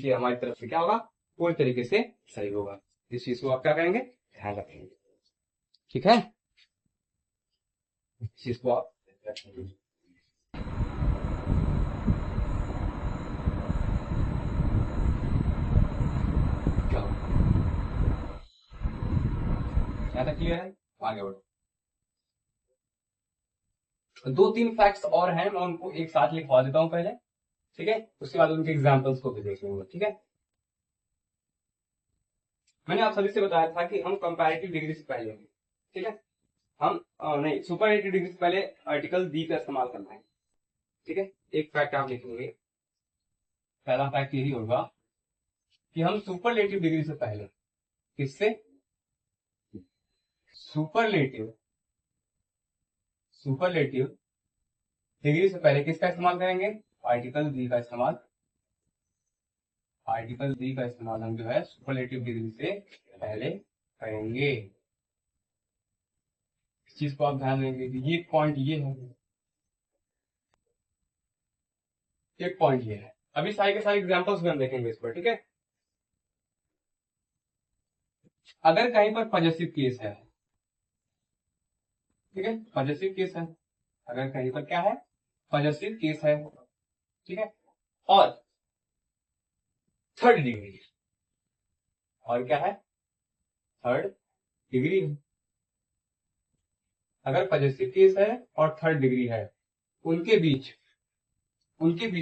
हमारी तरफ से क्या होगा, पूरी तरीके से सही होगा। इस चीज को आप क्या करेंगे, ध्यान रखेंगे। ठीक है, इस चीज को आप रखेंगे। क्या क्लियर है, आगे बढ़ो। दो तीन फैक्ट्स और हैं, मैं उनको एक साथ लिखवा देता हूं पहले, ठीक है, उसके बाद उनके एग्जाम्पल्स को भी देख लेंगे। ठीक है, मैंने आप सभी से बताया था कि हम कंपैरेटिव डिग्री से पहले, ठीक है, हम नहीं, सुपरलेटिव डिग्री से पहले आर्टिकल दी का इस्तेमाल करना है। ठीक है, एक फैक्ट आप लिखेंगे, पहला फैक्ट यही होगा कि हम सुपरलेटिव डिग्री से पहले, किससे, सुपरलेटिव सुपरलेटिव डिग्री से पहले किसका इस्तेमाल करेंगे, आर्टिकल दी का इस्तेमाल। आर्टिकल दी का इस्तेमाल हम जो है सुपरलेटिव डिग्री से पहले करेंगे। इस चीज को आप ध्यान देंगे कि ये पॉइंट ये है, एक पॉइंट ये है। अभी सारे के सारे एग्जांपल्स भी हम देखेंगे इस पर। ठीक है, अगर कहीं पर पॉजिटिव केस है, ठीक है, पॉजिटिव केस है, अगर कहीं पर क्या है, पॉजिटिव केस है, ठीक है, और थर्ड डिग्री, और क्या है, थर्ड डिग्री है। अगर पॉजिटिव केस है और थर्ड डिग्री है, उनके बीच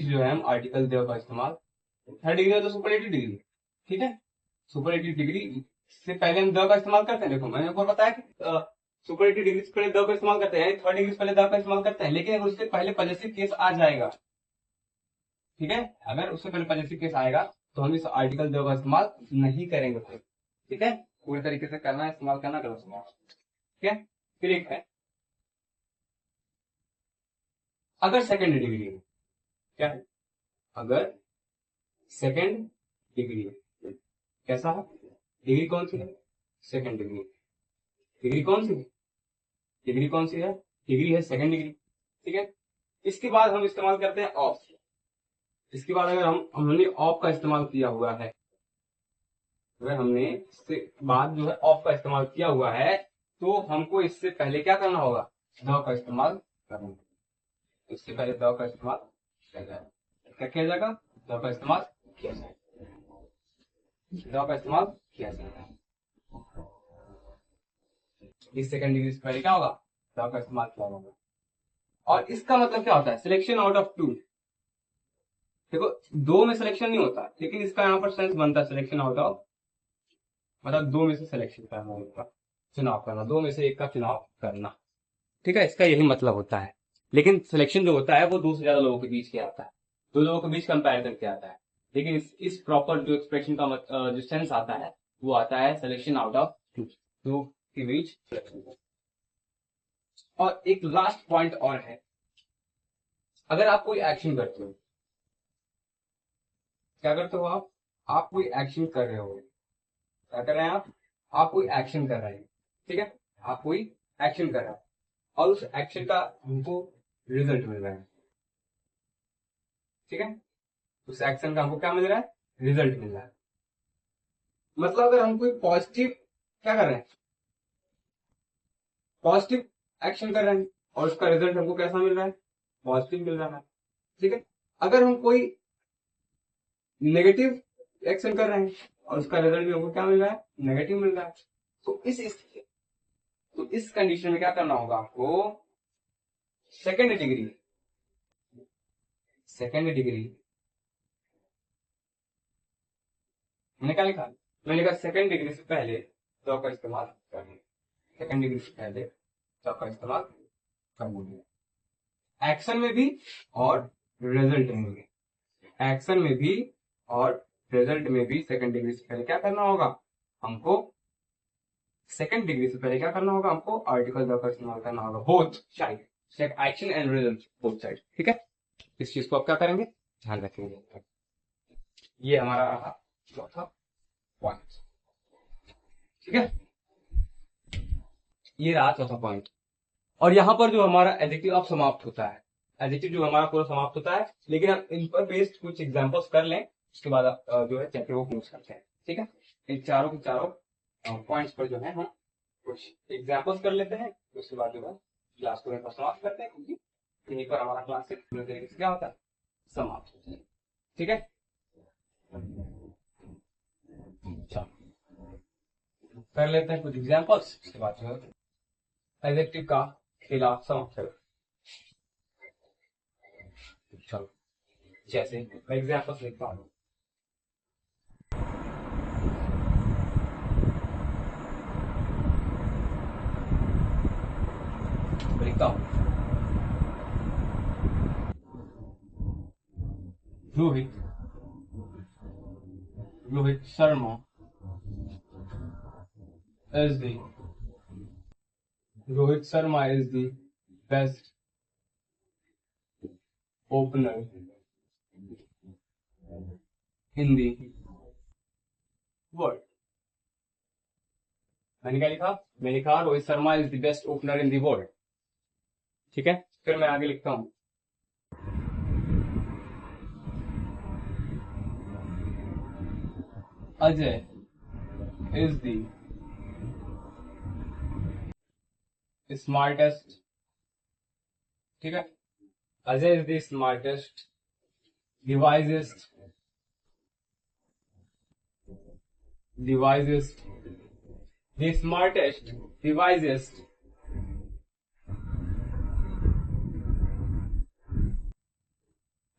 जो है हम आर्टिकल देव का इस्तेमाल, थर्ड डिग्री है तो सुपरलेटिव डिग्री, ठीक है, सुपरलेटिव डिग्री से पहले हम द का इस्तेमाल करते हैं। देखो मैंने आपको बताया कि सुपरलेटिव डिग्री से पहले द का इस्तेमाल करते हैं, यानी थर्ड डिग्री से पहले द का इस्तेमाल करते हैं, लेकिन अगर उससे पहले पॉजिटिव केस आ जाएगा, ठीक है, अगर उससे पहले पॉजिटिव केस आएगा तो हम इस आर्टिकल द का इस्तेमाल नहीं करेंगे फिर। ठीक है, पूरी तरीके से करना है, इस्तेमाल करना, करो इस्तेमाल। ठीक है, फिर एक है, अगर सेकेंड डिग्री है, क्या है, अगर सेकेंड डिग्री है, कैसा है, डिग्री कौन सी है, सेकेंड डिग्री, डिग्री कौन सी है, डिग्री कौन सी है, डिग्री है सेकेंड डिग्री। ठीक है, इसके बाद हम इस्तेमाल करते हैं ऑफ। इसके बाद अगर हमने ऑफ का इस्तेमाल किया हुआ है, अगर हमने इससे बाद जो है ऑफ का इस्तेमाल किया हुआ है, तो हमको इससे पहले क्या करना होगा, द का इस्तेमाल करना होगा। इससे पहले द का इस्तेमाल किया जाएगा, क्या किया जाएगा, द का इस्तेमाल किया जाएगा, द का इस्तेमाल किया जाएगा। इस सेकंड डिग्री से पहले क्या होगा, द का इस्तेमाल किया होगा। और इसका मतलब क्या होता है, सिलेक्शन आउट ऑफ टू। देखो दो में सिलेक्शन नहीं होता, लेकिन इसका यहाँ पर सेंस बनता है सिलेक्शन आउट ऑफ, मतलब दो में से सिलेक्शन करना, उसका चुनाव करना, दो में से एक का चुनाव करना। ठीक है, इसका यही मतलब होता है। लेकिन सिलेक्शन जो होता है वो दो से ज्यादा लोगों के बीच के आता है, दो लोगों के बीच कंपैरिजन के आता है। लेकिन इस प्रॉपर जो एक्सप्रेशन का जो सेंस आता है वो आता है सिलेक्शन आउट ऑफ टू, दो के बीच सिलेक्शन। और एक लास्ट पॉइंट और है, अगर आप कोई एक्शन करते हो, क्या करते हो आप कोई एक्शन कर रहे हो, क्या कर रहे हैं आप कोई एक्शन कर रहे हैं, ठीक है, आप कोई एक्शन कर रहे हो और उस एक्शन का हमको रिजल्ट मिल रहा है, ठीक है, उस एक्शन का हमको क्या मिल रहा है, रिजल्ट मिल रहा है। मतलब अगर हम कोई पॉजिटिव क्या कर रहे हैं, पॉजिटिव एक्शन कर रहे हैं और उसका रिजल्ट हमको कैसा मिल रहा है, पॉजिटिव मिल रहा है। ठीक है, अगर हम कोई नेगेटिव एक्शन कर रहे हैं और उसका रिजल्ट भी हमको क्या मिल रहा है, नेगेटिव मिल रहा है। तो इस कंडीशन में क्या करना होगा आपको, सेकेंड डिग्री मैंने क्या लिखा, मैंने लिखा सेकेंड डिग्री से पहले द का इस्तेमाल करना, सेकेंड डिग्री से पहले द का इस्तेमाल करना, एक्शन में भी और रिजल्ट में भी, एक्शन में भी और रिजल्ट में भी सेकेंड डिग्री से पहले क्या करना होगा हमको, सेकेंड डिग्री से पहले क्या करना होगा हमको, आर्टिकल द का इस्तेमाल करना होगा, both side, action and result both side. ठीक है, इस चीज को आप क्या करेंगे, ध्यान रखेंगे। ये हमारा रहा चौथा पॉइंट। ठीक है, ये रहा चौथा पॉइंट। और यहाँ पर जो हमारा एडजेक्टिव अब समाप्त होता है, एडजेक्टिव जो हमारा पूरा समाप्त होता है। लेकिन हम इन पर बेस्ड कुछ एग्जांपल्स कर लें, उसके बाद जो है चैप्टर को क्लोज करते हैं। ठीक है, इन चारों के चारों पॉइंट्स पर जो है हम कुछ एग्जांपल्स कर लेते हैं, उसके बाद जो है क्लास को यहीं पर समाप्त करते हैं, क्योंकि यहीं पर हमारा क्लास पूरी तरीके से क्या होता है, समाप्त होता है। ठीक है, चलो कर लेते हैं कुछ एग्जांपल्स, उसके बाद जो है एडजेक्टिव का खेला समाप्त करें। चलो, जैसे मैं एग्जांपल्स लिखता हूँ। लिखता हूँ, Rohit Sharma is the Rohit Sharma is the best opener in the world. मैंने क्या लिखा? मैं लिखा Rohit Sharma is the best opener in the world. ठीक है, फिर मैं आगे लिखता हूं, अजय इज द स्मार्टेस्ट। ठीक है, Ajay is the smartest, devisest, the smartest, devisest,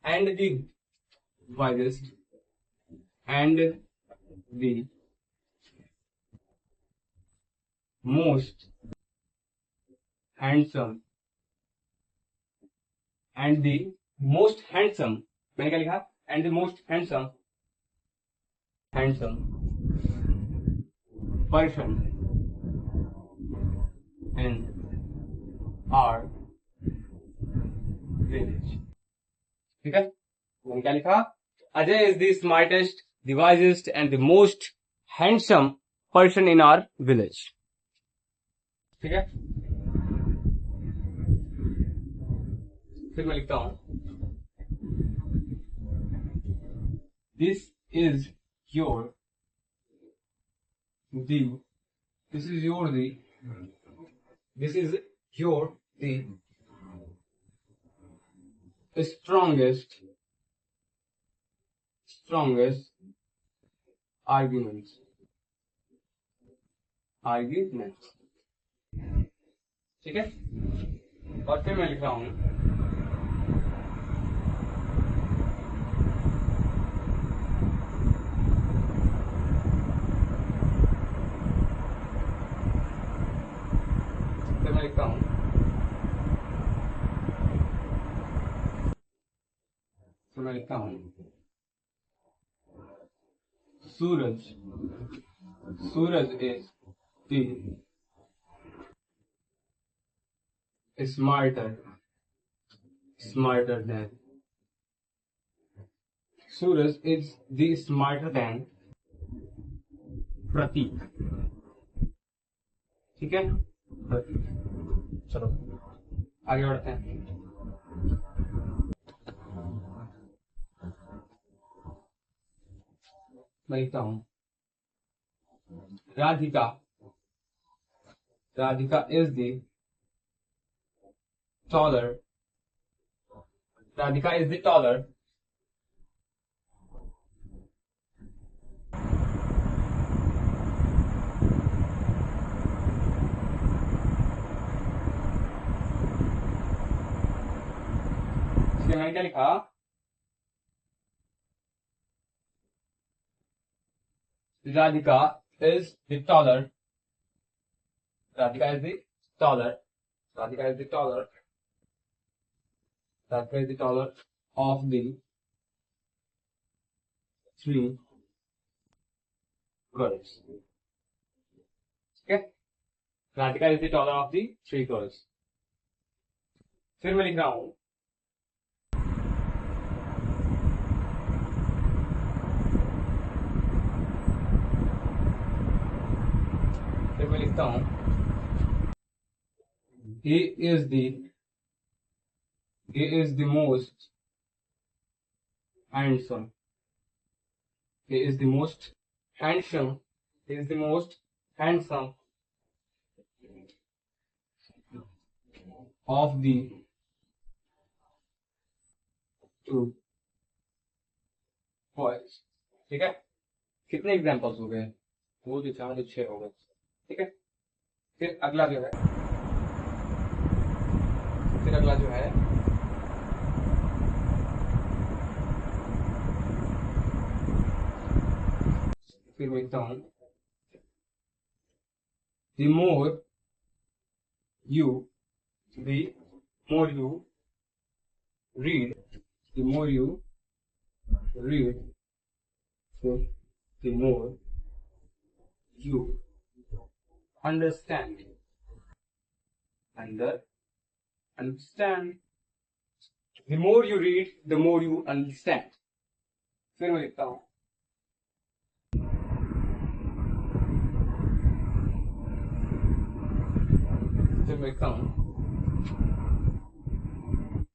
and the wisest, and the most handsome, and the most handsome, मैंने क्या लिखा? and the most handsome person in our village। ठीक है, मैंने क्या लिखा? Ajay is the smartest, the wisest and the most handsome person in our village. ठीक है, फिर मैं लिखता हूं, this is your the this is your the strongest arguments। ठीक है, और फिर मैं लिख रहा हूं, मैं लिखता हूं, Suraj is the smarter than, Suraj is the smarter than Prateek. ठीक है, चलो आगे बढ़ते हैं। मैं लिखता हूं, राधिका इज द टॉलर, मैंने क्या लिखा? Radhika is the taller of the three girls। ठीक है, Radhika is the taller of the three girls. फिर मैं लिख रहा हूं, he is the most handsome. He is the most handsome. He is the most handsome of the two boys. ठीक है, कितने एग्जाम्पल्स हो गए? वो जो 4 जो 6 हो गए. ठीक है, फिर अगला जो है, फिर लिखता हूं, the more you read, the more you read, so the more you understand. The more you read, the more you understand. फिर मैं लिखता हूं,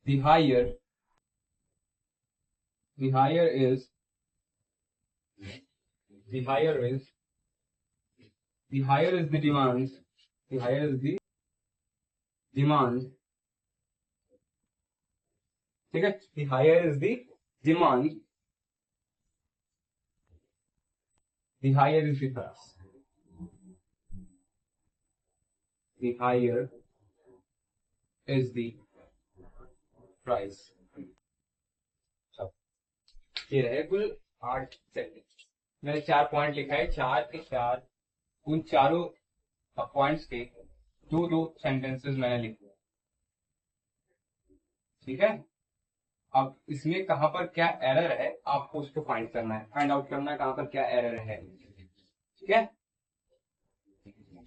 the higher is the demand. ठीक है, the higher is the demand, the higher is the price. The higher is the price. ये रहे कुल 8 सेंटेंस. मैंने 4 पॉइंट लिखा है, 4 के 4, उन चारों पॉइंट्स के 2 सेंटेंसेस मैंने लिखे. ठीक है, अब इसमें कहां पर क्या एरर है आपको उसको फाइंड आउट करना है कहां पर क्या एरर है. ठीक है,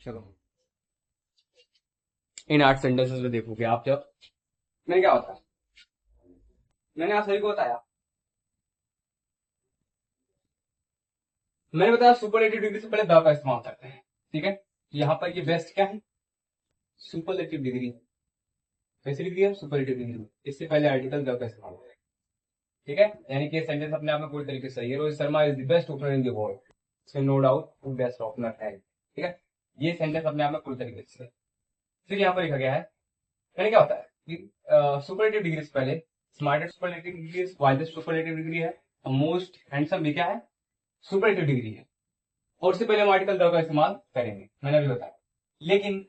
चलो इन 8 सेंटेंसेस में देखोगे आप. जब मैंने क्या होता है, मैंने आप सभी को बताया, मैंने बताया सुपरलेटिव डिग्री से पहले द का इस्तेमाल करते हैं. ठीक है, यहां पर ये बेस्ट क्या है, सुपरलेटिव डिग्री. कैसी डिग्री है, सुपरलेटिव डिग्री. इससे पहले आर्टिकल द का इस्तेमाल करें. ठीक है, यानी कि सेंटेंस अपने आप में पूरी तरीके से सही है. Rohit Sharma is the best opener in the world. इसमें नो डाउट वो बेस्ट ओपनर है. ठीक है, ये सेंटेंस अपने आप में पूरी तरीके से. फिर यहाँ पर लिखा गया है, यानी क्या होता है कि सुपरलेटिव डिग्री से पहले smartest superlative degree, widest superlative degree है, मोस्ट हैंडसम भी क्या है, सुपरलेटिव डिग्री है. और उससे पहले हम आर्टिकल द का इस्तेमाल करेंगे, मैंने अभी बताया. लेकिन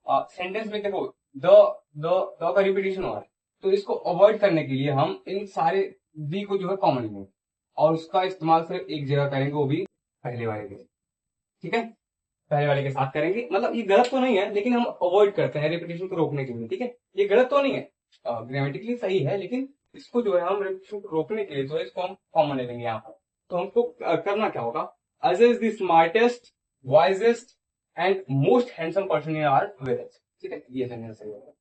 सेंटेंस में देखो द का रिपीटेशन हो रहा है, तो इसको अवॉइड करने के लिए हम इन सारे दी को जो है कॉमन लेंगे और उसका इस्तेमाल सिर्फ एक जगह करेंगे, वो भी पहले वाले के. ठीक है, पहले वाले के साथ करेंगे. मतलब ये गलत तो नहीं है, लेकिन हम अवॉइड करते हैं रिपीटेशन को रोकने के लिए. ठीक है, ये गलत तो नहीं है, ग्रामेटिकली सही है, लेकिन इसको जो है हम रिपीटेशन को रोकने के लिए जो है इसको हम कॉमन ले लेंगे यहाँ पर. तो हमको करना क्या होगा, as is the smartest, wisest and most handsome person in our village. ठीक है, ये सेंटेंस सही होगा.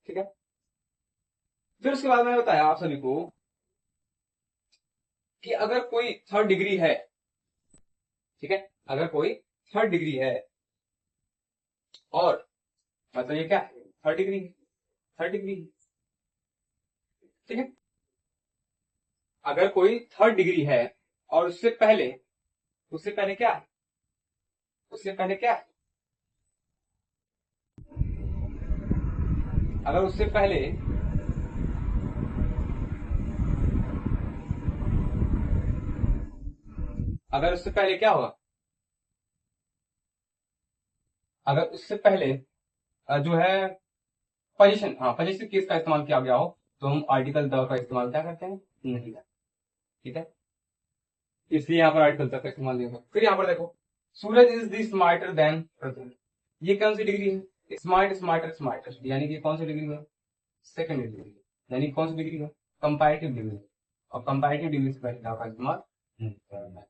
ठीक है, फिर उसके बाद मैंने बताया आप सभी को कि अगर कोई 3rd डिग्री है, ठीक है, अगर कोई 3rd डिग्री है और मतलब ये क्या है, 3rd डिग्री, ठीक है, अगर कोई 3rd डिग्री है और उससे पहले क्या है, अगर उससे पहले क्या होगा, अगर उससे पहले जो है पोजीशन, पोजीशन केस का इस्तेमाल किया गया हो, तो हम आर्टिकल द का इस्तेमाल क्या करते हैं, नहीं करते. ठीक है, इसलिए यहाँ पर आर्टिकल द का इस्तेमाल नहीं होगा. फिर यहाँ पर देखो, सूरज इज द स्मार्टर देन पृथ्वी. ये कौन सी डिग्री है, स्मार्ट स्मार्टर स्मार्टेस्ट, यानी कि कौन सी डिग्री है, 2nd डिग्री. यानी कौन सी डिग्री है, कंपैरेटिव डिग्री. और कंपैरेटिव डिग्री से पहले द का इस्तेमाल नहीं करना है,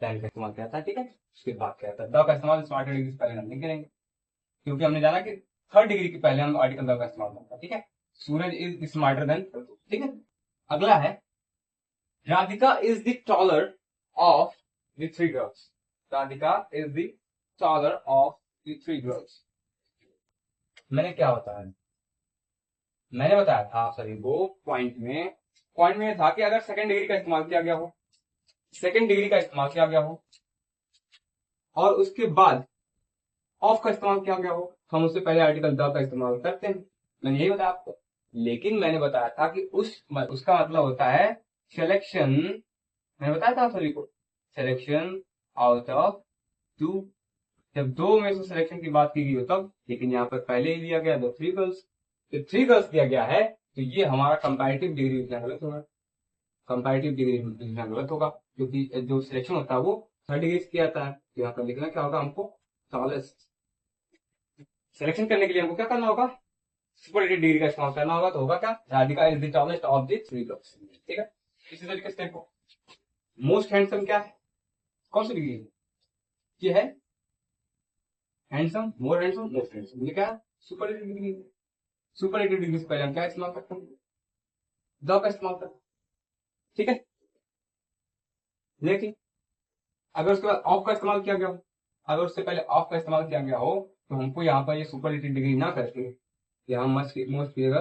देन का इस्तेमाल किया था. ठीक है, उसके बाद क्या था, द का इस्तेमाल स्मार्टर डिग्री से पहले हम नहीं करेंगे, क्योंकि हमने जाना कि 3rd डिग्री के पहले हम आर्टिकल द का इस्तेमाल करते हैं. ठीक है, सूरज इज स्मार्टर देन. ठीक है, अगला है, Radhika is the taller of the 3 girls. Radhika is the taller of the 3 girls. मैंने क्या बताया, मैंने बताया था आप सभी को पॉइंट में था कि अगर सेकंड डिग्री का इस्तेमाल किया गया हो, सेकंड डिग्री का इस्तेमाल किया गया हो और उसके बाद ऑफ का इस्तेमाल किया गया हो, हम उससे पहले आर्टिकल द का इस्तेमाल करते हैं। मैंने यही बताया आपको। लेकिन मैंने बताया था कि उसका मतलब होता है सिलेक्शन, मैंने बताया था आप सभी को, सिलेक्शन आउट ऑफ टू, जब दो में से सिलेक्शन की बात की गई हो तब। लेकिन यहाँ पर पहले ही दिया गया द थ्री गर्ल्स, तो थ्री गर्ल्स दिया गया है, तो ये हमारा कंपैरेटिव डिग्री लिखना गलत होगा, कंपैरेटिव डिग्री लिखना गलत होगा, क्योंकि जो सिलेक्शन होता है वो थर्ड डिग्री से किया जाता है। तो यहाँ पर लिखना क्या होगा हमको, सिलेक्शन करने के लिए हमको क्या करना होगा, सुपरलेटिव डिग्री का इस्तेमाल करना होगा। तो होगा क्या, Radhika is the tallest of the three girls. ठीक है, इसी तरीके से देखो मोस्ट हैंडसम क्या है, कौन सी डिग्री है, ये है हैंडसम, मोर हैंडसम, मोस्ट हैंडसम, ये क्या है, सुपरलेटिव डिग्री। सुपरलेटिव डिग्री से पहले हम क्या इस्तेमाल करते हैं, द का इस्तेमाल करते हैं। ठीक है, लेकिन अगर उसके बाद ऑफ का इस्तेमाल किया गया हो, अगर उससे पहले ऑफ का इस्तेमाल किया गया हो, तो हमको यहाँ पर ये सुपरलेटिव डिग्री ना करके यहाँ मस्ट मोस्ट क्लियर,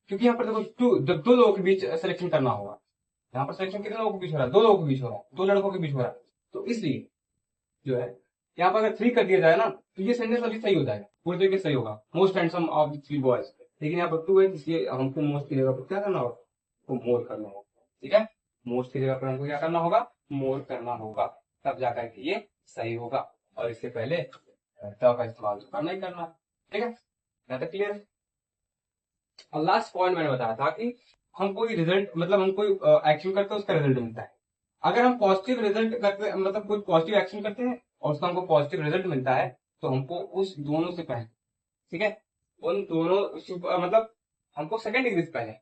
क्योंकि यहाँ पर देखो जब दो लोगों के बीच सिलेक्शन करना होगा, यहाँ पर सिलेक्शन कितने लोगों के बीच हो रहा है, दो लोगों के बीच हो रहा है, दो लड़कों के बीच हो रहा है। तो इसलिए जो है यहाँ पर अगर थ्री कर दिया जाए ना, तो ये सेंटेंस अभी सही हो जाएगा, पूरी तरीके से सही होगा, most handsome of the three boys. लेकिन यहाँ पर टू है, इसलिए हमको मोस्ट की जगह पर क्या करना होगा, तो मोर करना होगा। ठीक है, मोस्ट की जगह पर हमको क्या करना होगा, मोर करना होगा, तब जाकर के ये सही होगा। और इससे पहले द का इस्तेमाल करना ही करना। ठीक है, यहाँ तक क्लियर है। और लास्ट पॉइंट मैंने बताया था कि हम कोई रिजल्ट, मतलब हम कोई एक्शन करते हैं उसका रिजल्ट मिलता है। अगर हम पॉजिटिव रिजल्ट करते, मतलब कोई पॉजिटिव एक्शन करते हैं और उसका हमको पॉजिटिव रिजल्ट मिलता है, तो हमको उस दोनों से पहले, ठीक है, उन दोनों मतलब हमको सेकंड डिग्री से पहले,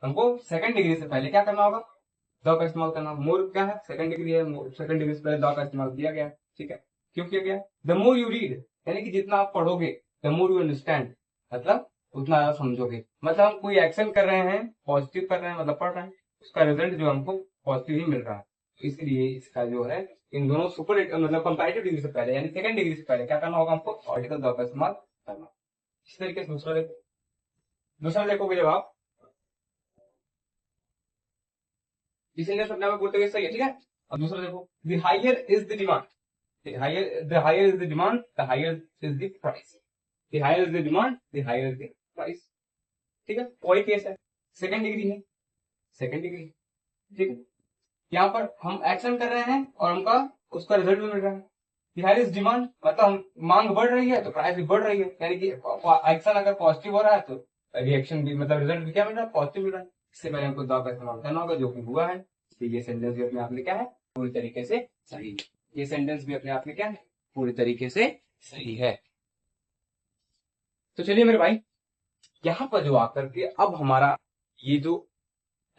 हमको सेकंड डिग्री से पहले क्या करना होगा, द का इस्तेमाल करना। मोर क्या है, सेकंड डिग्री है, सेकंड डिग्री से पहले द का इस्तेमाल किया गया। ठीक है, क्यों किया गया, द मोर यू रीड, यानी कि जितना आप पढ़ोगे द मोर यू अंडरस्टैंड, मतलब उतना ज्यादा समझोगे। मतलब हम कोई एक्शन कर रहे हैं, पॉजिटिव कर रहे हैं, मतलब पढ़ रहे हैं, उसका रिजल्ट जो हमको पॉजिटिव ही मिल रहा है। इसलिए इसका जो है इन दोनों सुपर मतलब कंपैरेटिव डिग्री से पहले यानी सेकंड डिग्री से पहले क्या करना होगा, हमको आर्टिकल द का इस्तेमाल करना। इस तरीके से दूसरा देखोगे जब आप, इसीलिए अपने आप बोलते हुए सही है। ठीक है, अब दूसरा देखो, the higher is the demand, the higher is the demand, the higher is the price, the higher is the demand, the higher is the price। ठीक है, वही केस है, सेकंड डिग्री है, सेकंड डिग्री। ठीक है, यहाँ पर हम एक्शन कर रहे हैं और हमका उसका रिजल्ट भी मिल रहा है। the higher is demand मतलब हम मांग बढ़ रही है तो प्राइस भी बढ़ रही है, यानी कि एक्शन अगर पॉजिटिव हो रहा है तो रिएक्शन भी, मतलब रिजल्ट भी क्या मिल रहा है, पॉजिटिव मिल रहा है। इससे पहले हमको द का इस्तेमाल करना होगा, जो कि हुआ है। ये सेंटेंस भी अपने आप में क्या है, पूरी तरीके से सही है। ये सेंटेंस भी अपने आप में क्या है, पूरी तरीके से सही है। तो चलिए मेरे भाई, यहां पर जो आकर के अब हमारा ये जो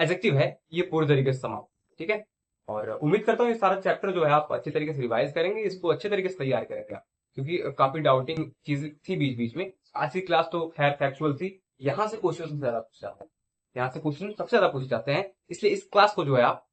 एडजेक्टिव है ये पूरी तरीके से समाप्त। ठीक है, और उम्मीद करता हूँ ये सारा चैप्टर जो है आप अच्छे तरीके से रिवाइज करेंगे, इसको अच्छे तरीके से तैयार करेंगे आप, क्योंकि काफी डाउटिंग चीज थी बीच बीच में। आज की क्लास तो खैर फैक्चुअल थी, यहाँ से क्वेश्चन सबसे ज्यादा पूछे जाते हैं, यहाँ से क्वेश्चन सबसे ज्यादा पूछे जाते हैं। इसलिए इस क्लास को जो है आप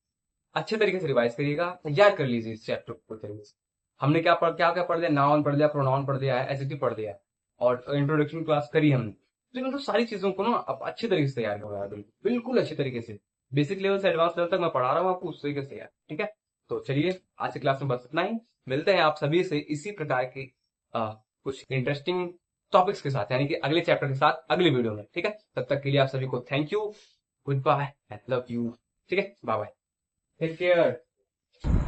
अच्छे तरीके से रिवाइज करिएगा, तैयार कर लीजिए इस चैप्टर को तरीके से। हमने क्या क्या पढ़ लिया, नाउन पढ़ लिया, प्रोनाउन पढ़ लिया है, एडजेक्टिव पढ़ लिया है, और इंट्रोडक्शन क्लास करी हमने। तो मतलब सारी चीजों को ना आप अच्छे तरीके से तैयार करवाया, बिल्कुल अच्छे तरीके से, बेसिक लेवल से एडवांस लेवल तक मैं पढ़ा रहा हूँ आपको उस तरीके से यार। ठीक है, तो चलिए आज की क्लास में बस इतना ही, मिलते हैं आप सभी से इसी प्रकार की कुछ इंटरेस्टिंग टॉपिक्स के साथ, यानी कि अगले चैप्टर के साथ अगले वीडियो में। ठीक है, तब तक के लिए आप सभी को thank you, good bye and love you. ठीक है, बाय बाय, टेक केयर।